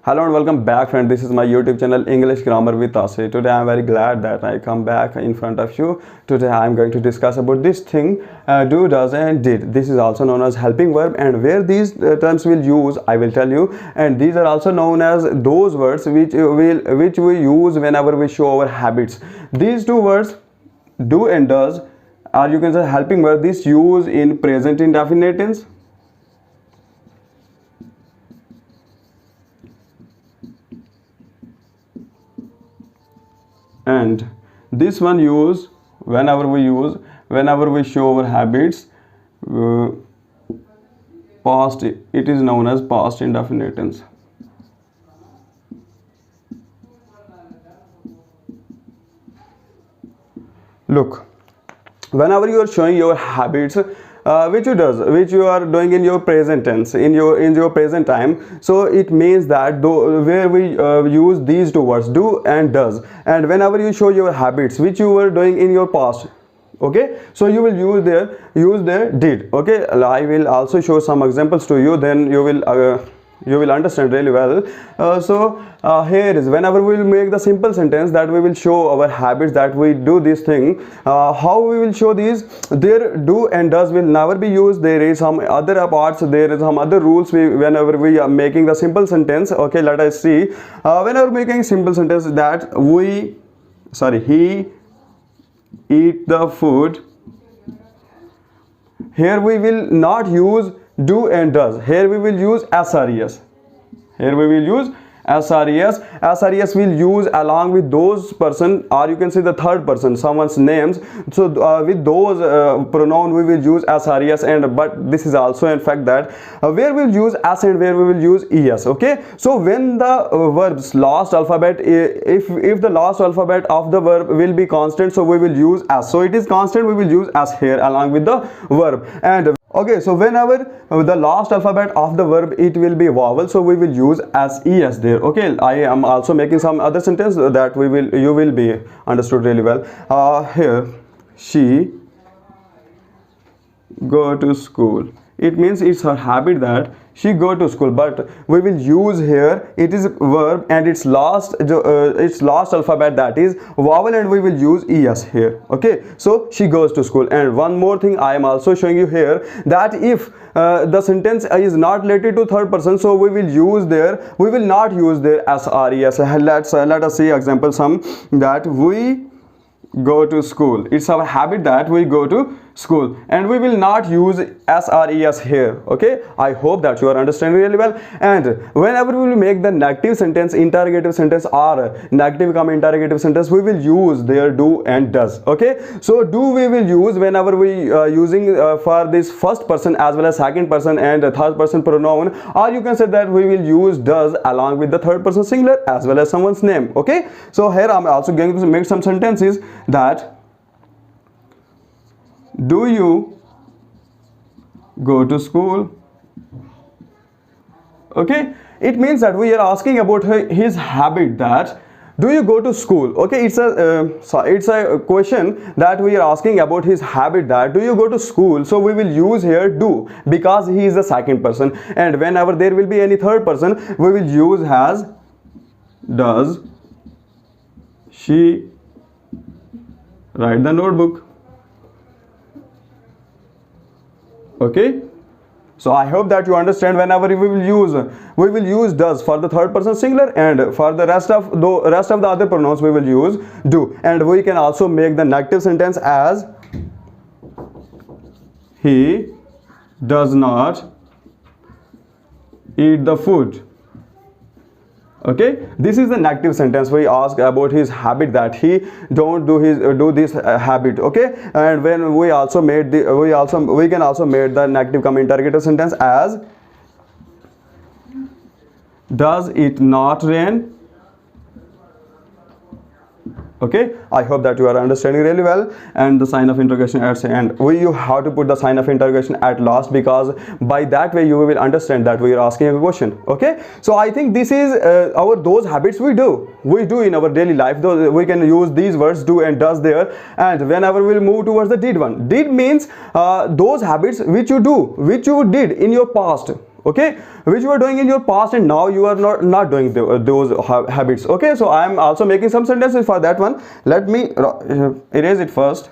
Hello and welcome back, friend. This is my YouTube channel English Grammar with Asri. Today I am very glad that I come back in front of you. Today I am going to discuss about this thing, do, does and did. This is also known as helping verb, and where these terms will use I will tell you. And these are also known as those words which we use whenever we show our habits. These two words, do and does, or you can say helping verb, this use in present indefinite tense. And this one use whenever we show our habits, past, it is known as past indefinite tense. Look, whenever you are showing your habits, which you are doing in your present tense, in your present time, so it means that where we use these two words, do and does. And whenever you show your habits which you were doing in your past, okay, so you will use their did. Okay, I will also show some examples to you, then you will understand really well. Here is whenever we will make the simple sentence that we will show our habits, that we do this thing, how we will show these. Their do and does will never be used. There is some other parts, there is some other rules whenever we are making the simple sentence. Okay, let us see. Whenever making simple sentence, that he eat the food, here we will not use do and does. Here we will use SRES. SRES will use along with those person, or you can say the third person, someone's names. So with those pronoun we will use SRES, and but this is also in fact that where we will use S and where we will use ES. Okay, so when the verb's last alphabet, if the last alphabet of the verb will be constant, so we will use S. So it is constant, we will use S here along with the verb. And okay, so whenever the last alphabet of the verb it will be vowel, so we will use as es there. Okay, I am also making some other sentence that you will be understood really well. Here, she go to school. It means it's her habit that she go to school, but we will use here, it is verb and its last alphabet, that is vowel, and we will use es here. Okay, so she goes to school. And one more thing I am also showing you here, that if the sentence is not related to third person, so we will not use there SRES. Let us see example some, that we go to school. It's our habit that we go to school, and we will not use SRES here. Okay, I hope that you are understanding really well. And whenever we will make the negative sentence, interrogative sentence, or negative comma interrogative sentence, we will use their do and does. Okay, so do we will use whenever we using for this first person as well as second person and third person pronoun, or you can say that we will use does along with the third person singular as well as someone's name. Okay, so here I am also going to make some sentences, that do you go to school? Okay, it means that we are asking about his habit, that do you go to school? Okay, it's a question that we are asking about his habit, that do you go to school. So we will use here do, because he is the second person, and whenever there will be any third person, we will use has does she write the notebook. Okay, so I hope that you understand. Whenever we will use does for the third person singular, and for the rest of the other pronouns we will use do. And we can also make the negative sentence as he does not eat the food. Okay, this is the negative sentence. We ask about his habit, that he don't do this habit. Okay, and when we can also make the negative comma interrogative sentence as does it not rain? Okay, I hope that you are understanding really well. And the sign of interrogation at the end, you have to put the sign of interrogation at last, because by that way you will understand that we are asking a question. Okay, so I think this is those habits we do in our daily life. Though we can use these words do and does there. And whenever we'll move towards the did one, did means those habits which you did in your past. okay, which you are doing in your past and now you are not doing those habits. Okay, so I am also making some sentences for that one. Let me erase it first.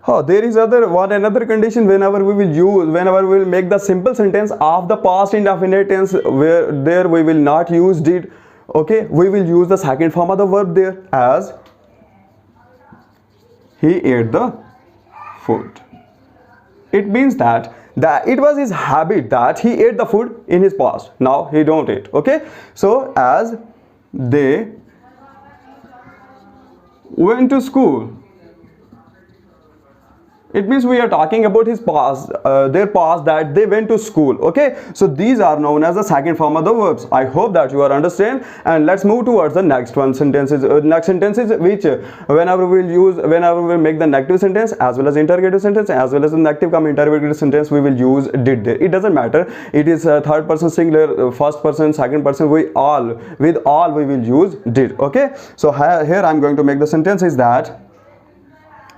Oh, there is another condition whenever we will make the simple sentence of the past indefinite tense, where there we will not use did. Okay, we will use the second form of the verb there as he ate the food. It means that it was his habit that he ate the food in his past. Now he don't eat. Okay, so as they went to school, it means we are talking about his past, their past, that they went to school. Okay, so these are known as the second form of the verbs. I hope that you are understand, and let's move towards the next one sentences. Next sentences which whenever we make the negative sentence as well as interrogative sentence as well as the negative come interrogative sentence, we will use did there. It doesn't matter, it is third person singular, first person, second person, with all we will use did. Okay, so here I'm going to make the sentence is that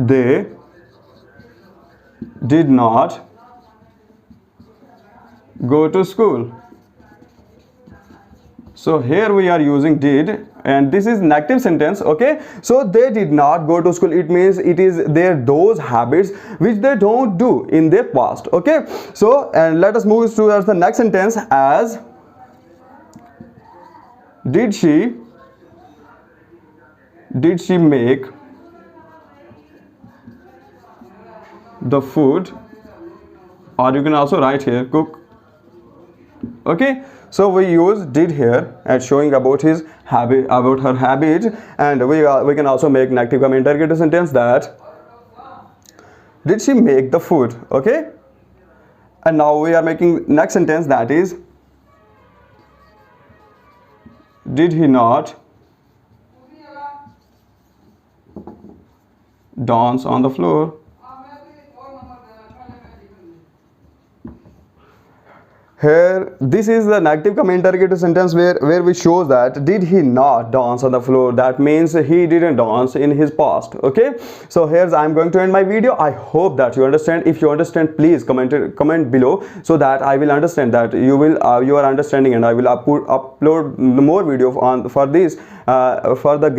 they did not go to school. So here we are using did, and this is negative sentence. Okay, so they did not go to school. It means it is those habits which they don't do in their past. Okay, so and let us move towards the next sentence as did she make the food, or you can also write here cook. Okay, so we use did here and showing about his habit, about her habit, and we can also make negative come interrogative sentence that did she make the food. Okay, and now we are making next sentence, that is did he not dance on the floor. Here this is the negative come interrogative sentence where we show that did he not dance on the floor. That means he didn't dance in his past. Okay, so here's I'm going to end my video. I hope that you understand. If you understand, please comment below so that I will understand that you are understanding, and I will upload more video for this for the